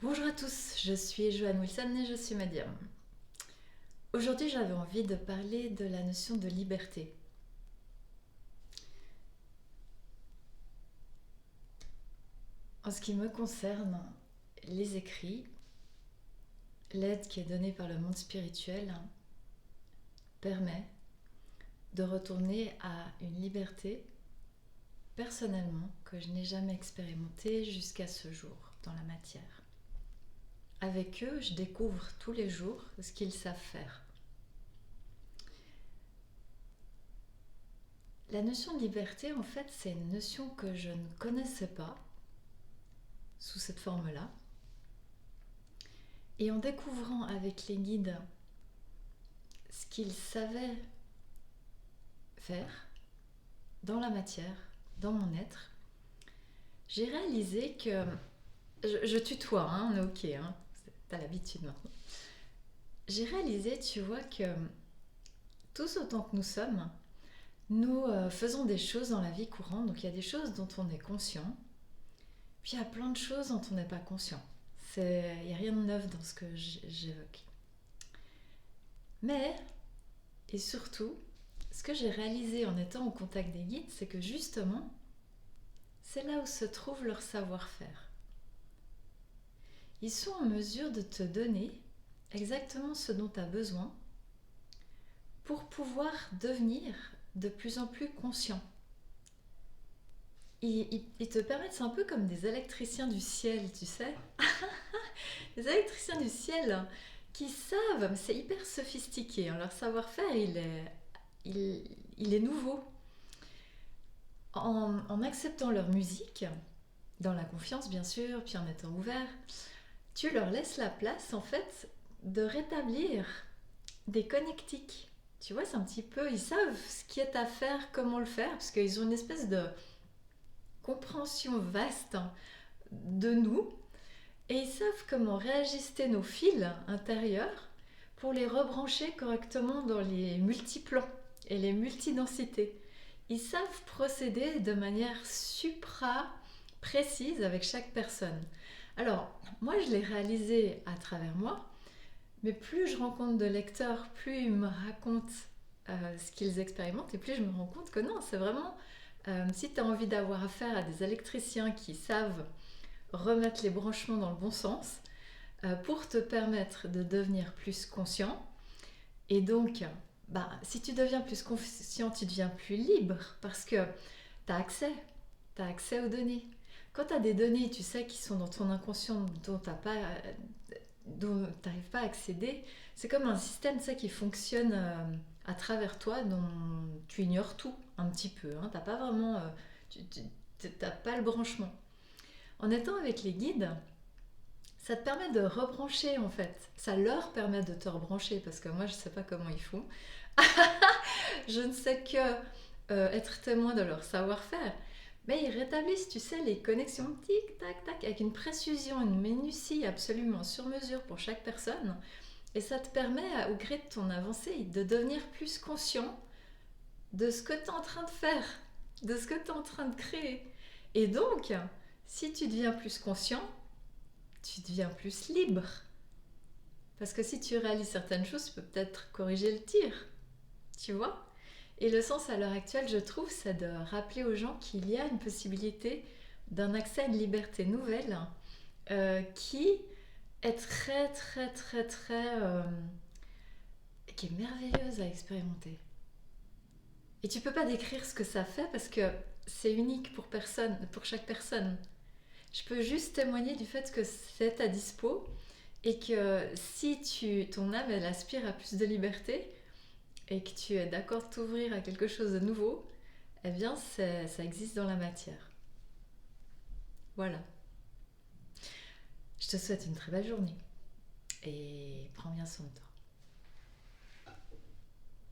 Bonjour à tous, je suis Joanne Wilson et je suis médium. Aujourd'hui, j'avais envie de parler de la notion de liberté. En ce qui me concerne, les écrits, l'aide qui est donnée par le monde spirituel permet de retourner à une liberté, personnellement, que je n'ai jamais expérimentée jusqu'à ce jour dans la matière. Avec eux, je découvre tous les jours ce qu'ils savent faire. La notion de liberté, en fait, c'est une notion que je ne connaissais pas sous cette forme-là. Et en découvrant avec les guides ce qu'ils savaient faire dans la matière, dans mon être, j'ai réalisé que... Je tutoie, hein, on est ok, hein, t'as l'habitude maintenant. J'ai réalisé, tu vois, que tous autant que nous sommes, nous faisons des choses dans la vie courante. Donc il y a des choses dont on est conscient, puis il y a plein de choses dont on n'est pas conscient. Il n'y a rien de neuf dans ce que j'évoque. Mais, et surtout, ce que j'ai réalisé en étant au contact des guides, c'est que justement, c'est là où se trouve leur savoir-faire. Ils sont en mesure de te donner exactement ce dont tu as besoin pour pouvoir devenir de plus en plus conscient. Ils te permettent, c'est un peu comme des électriciens du ciel, tu sais. Les électriciens du ciel qui savent, c'est hyper sophistiqué, hein, leur savoir-faire, il est nouveau. En acceptant leur musique, dans la confiance bien sûr, puis en étant ouvert, tu leur laisses la place en fait de rétablir des connectiques. Tu vois, c'est un petit peu, ils savent ce qui est à faire, comment le faire, parce qu'ils ont une espèce de compréhension vaste de nous, et ils savent comment réajuster nos fils intérieurs pour les rebrancher correctement dans les multiplans et les multidensités. Ils savent procéder de manière supra-précise avec chaque personne. Alors, moi je l'ai réalisé à travers moi, mais plus je rencontre de lecteurs, plus ils me racontent ce qu'ils expérimentent, et plus je me rends compte que non, c'est vraiment, si tu as envie d'avoir affaire à des électriciens qui savent remettre les branchements dans le bon sens, pour te permettre de devenir plus conscient, et donc, si tu deviens plus conscient, tu deviens plus libre, parce que tu as accès aux données. Quand tu as des données, tu sais, qui sont dans ton inconscient, dont tu n'arrives pas à accéder, c'est comme un système, tu sais, qui fonctionne à travers toi, dont tu ignores tout, un petit peu. Hein. T'as pas vraiment... tu n'as pas le branchement. En étant avec les guides, ça te permet de rebrancher, en fait. Ça leur permet de te rebrancher, parce que moi, je ne sais pas comment ils font. Je ne sais que être témoin de leur savoir-faire. Mais ils rétablissent, tu sais, les connexions tic, tac, tac, avec une précision, une minutie absolument sur mesure pour chaque personne. Et ça te permet, au gré de ton avancée, de devenir plus conscient de ce que tu es en train de faire, de ce que tu es en train de créer. Et donc, si tu deviens plus conscient, tu deviens plus libre. Parce que si tu réalises certaines choses, tu peux peut-être corriger le tir, tu vois. Et le sens à l'heure actuelle, je trouve, c'est de rappeler aux gens qu'il y a une possibilité d'un accès à une liberté nouvelle qui est très, très, très, très... qui est merveilleuse à expérimenter. Et tu peux pas décrire ce que ça fait parce que c'est unique pour chaque personne. Je peux juste témoigner du fait que c'est à dispo et que si ton âme elle aspire à plus de liberté et que tu es d'accord de t'ouvrir à quelque chose de nouveau, eh bien ça existe dans la matière. Voilà. Je te souhaite une très belle journée et prends bien soin de toi.